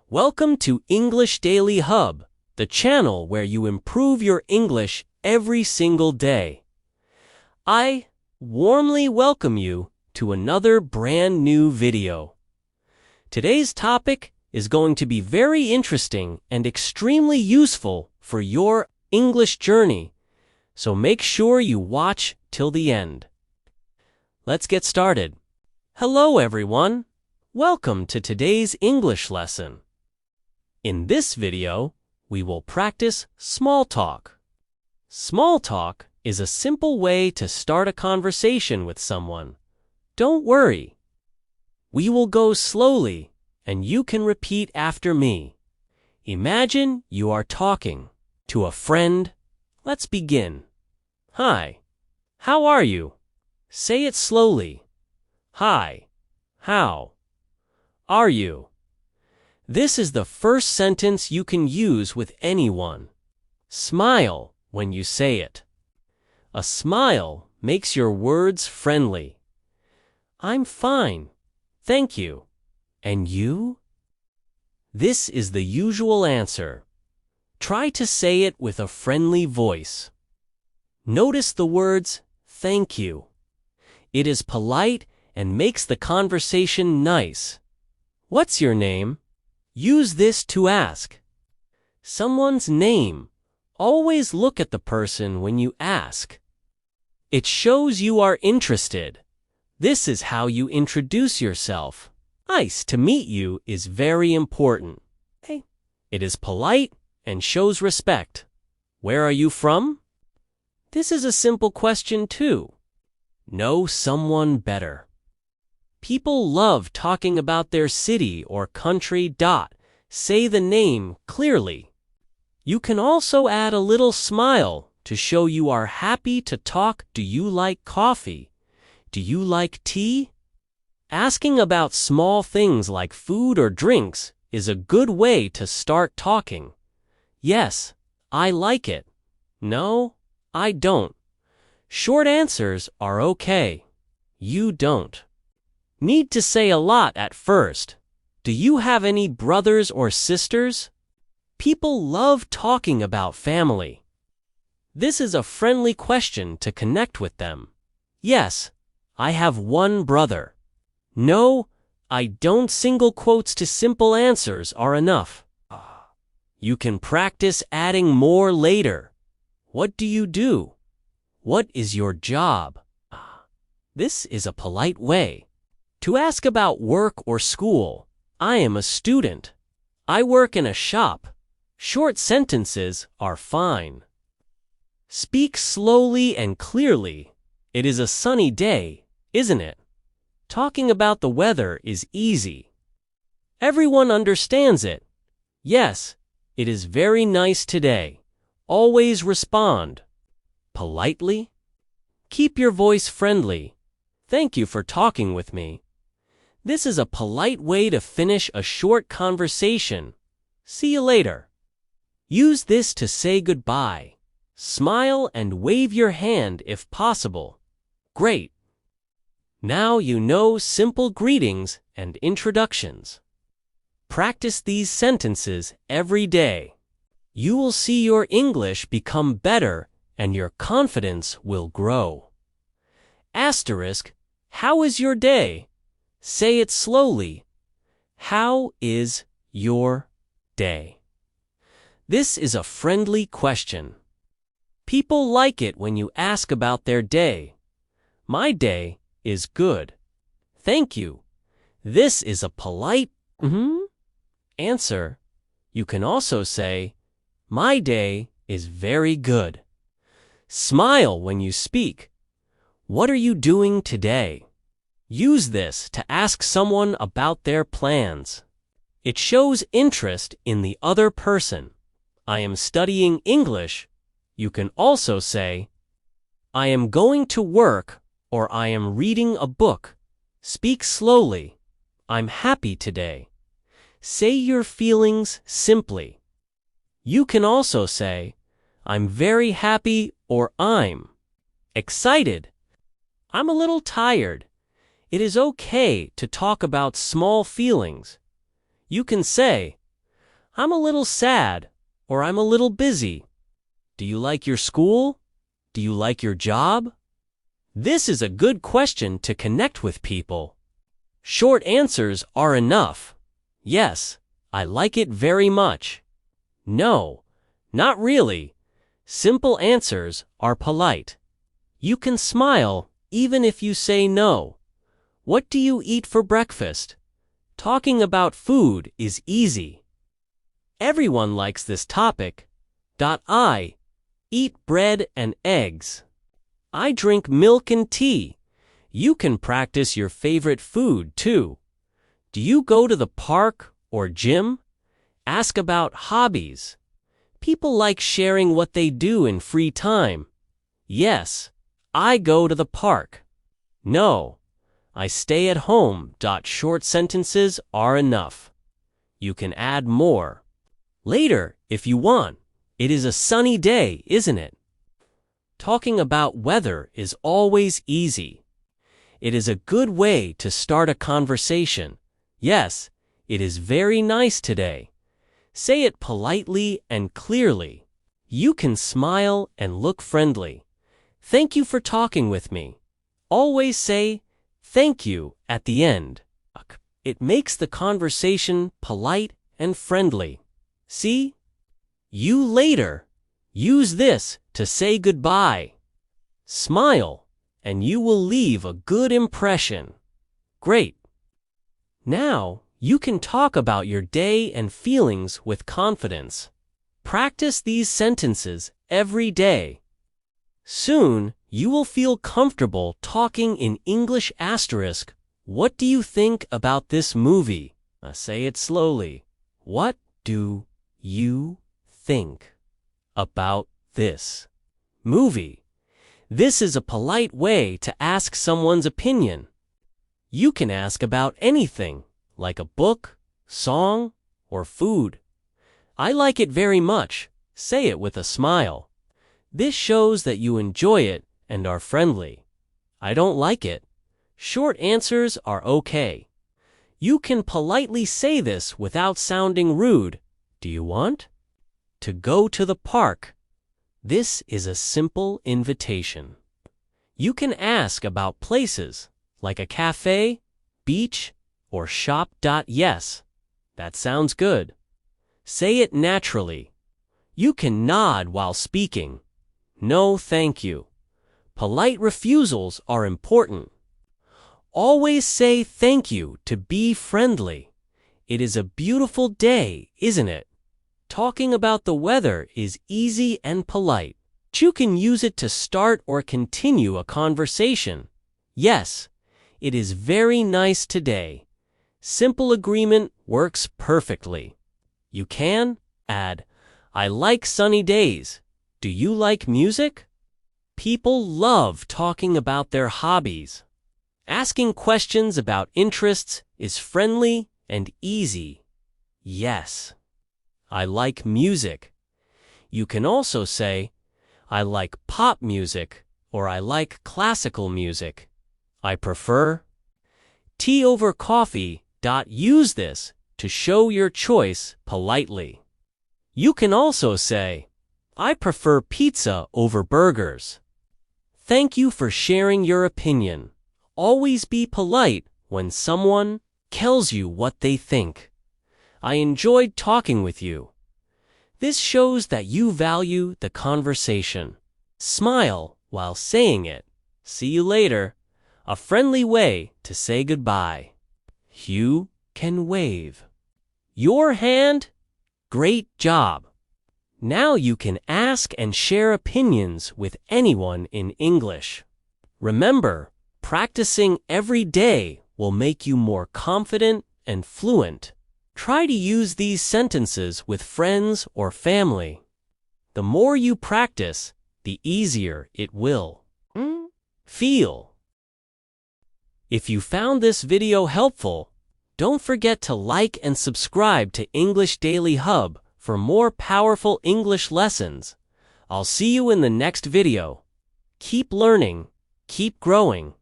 Welcome to English Daily Hub, the channel where you improve your English every single day. I warmly welcome you to another brand new video. Today's topic is going to be very interesting and extremely useful for your English journey, so make sure you watch till the end. Let's get started. Hello everyone. Welcome to today's English lesson. In this video, we will practice small talk. Small talk is a simple way to start a conversation with someone. Don't worry. We will go slowly, and you can repeat after me. Imagine you are talking to a friend. Let's begin. Hi. How are you? Say it slowly. Hi. How are you? This is the first sentence you can use with anyone. Smile when you say it. A smile makes your words friendly. I'm fine. Thank you. And you? This is the usual answer. Try to say it with a friendly voice. Notice the words, thank you. It is polite and makes the conversation nice. What's your name? Use this to ask someone's name. Always look at the person when you ask. It shows you are interested. This is how you introduce yourself. Nice to meet you is very important. It is polite and shows respect. Where are you from? This is a simple question too. Know someone better. People love talking about their city or country. Say the name clearly. You can also add a little smile to show you are happy to talk. Do you like coffee? Do you like tea? Asking about small things like food or drinks is a good way to start talking. Yes, I like it. No, I don't. Short answers are okay. You don't need to say a lot at first. Do you have any brothers or sisters? People love talking about family. This is a friendly question to connect with them. Yes, I have one brother. No, I don't. Single quotes to simple answers are enough. You can practice adding more later. What do you do? What is your job? This is a polite way to ask about work or school. I am a student. I work in a shop. Short sentences are fine. Speak slowly and clearly. It is a sunny day, isn't it? Talking about the weather is easy. Everyone understands it. Yes, it is very nice today. Always respond politely. Keep your voice friendly. Thank you for talking with me. This is a polite way to finish a short conversation. See you later. Use this to say goodbye. Smile and wave your hand if possible. Great. Now you know simple greetings and introductions. Practice these sentences every day. You will see your English become better and your confidence will grow. Asterisk, how is your day? Say it slowly. How is your day? This is a friendly question. People like it when you ask about their day. My day is good. Thank you. This is a polite answer. You can also say, my day is very good. Smile when you speak. What are you doing today? Use this to ask someone about their plans. It shows interest in the other person. I am studying English. You can also say, I am going to work or I am reading a book. Speak slowly. I'm happy today. Say your feelings simply. You can also say, I'm very happy or I'm excited. I'm a little tired. It is okay to talk about small feelings. You can say, I'm a little sad, or I'm a little busy. Do you like your school? Do you like your job? This is a good question to connect with people. Short answers are enough. Yes, I like it very much. No, not really. Simple answers are polite. You can smile even if you say no. What do you eat for breakfast? Talking about food is easy. Everyone likes this topic. I eat bread and eggs. I drink milk and tea. You can practice your favorite food too. Do you go to the park or gym? Ask about hobbies. People like sharing what they do in free time. Yes, I go to the park. No, I stay at home. Short sentences are enough. You can add more. Later, if you want. It is a sunny day, isn't it? Talking about weather is always easy. It is a good way to start a conversation. Yes, it is very nice today. Say it politely and clearly. You can smile and look friendly. Thank you for talking with me. Always say thank you at the end. It makes the conversation polite and friendly. See? You later. Use this to say goodbye. Smile, and you will leave a good impression. Great. Now, you can talk about your day and feelings with confidence. Practice these sentences every day. Soon, you will feel comfortable talking in English. What do you think about this movie? Say it slowly. What do you think about this movie? This is a polite way to ask someone's opinion. You can ask about anything, like a book, song, or food. I like it very much. Say it with a smile. This shows that you enjoy it and are friendly. I don't like it. Short answers are okay. You can politely say this without sounding rude. Do you want to go to the park? This is a simple invitation. You can ask about places, like a cafe, beach, or shop. Yes, that sounds good. Say it naturally. You can nod while speaking. No, thank you. Polite refusals are important. Always say thank you to be friendly. It is a beautiful day, isn't it? Talking about the weather is easy and polite. You can use it to start or continue a conversation. Yes, it is very nice today. Simple agreement works perfectly. You can add, I like sunny days. Do you like music? People love talking about their hobbies. Asking questions about interests is friendly and easy. Yes, I like music. You can also say, I like pop music, or I like classical music. I prefer tea over coffee. Use this to show your choice politely. You can also say, I prefer pizza over burgers. Thank you for sharing your opinion. Always be polite when someone tells you what they think. I enjoyed talking with you. This shows that you value the conversation. Smile while saying it. See you later. A friendly way to say goodbye. You can wave your hand. Great job. Now you can ask and share opinions with anyone in English. Remember, practicing every day will make you more confident and fluent. Try to use these sentences with friends or family. The more you practice, the easier it will feel. If you found this video helpful, don't forget to like and subscribe to English Daily Hub for more powerful English lessons. I'll see you in the next video. Keep learning, keep growing.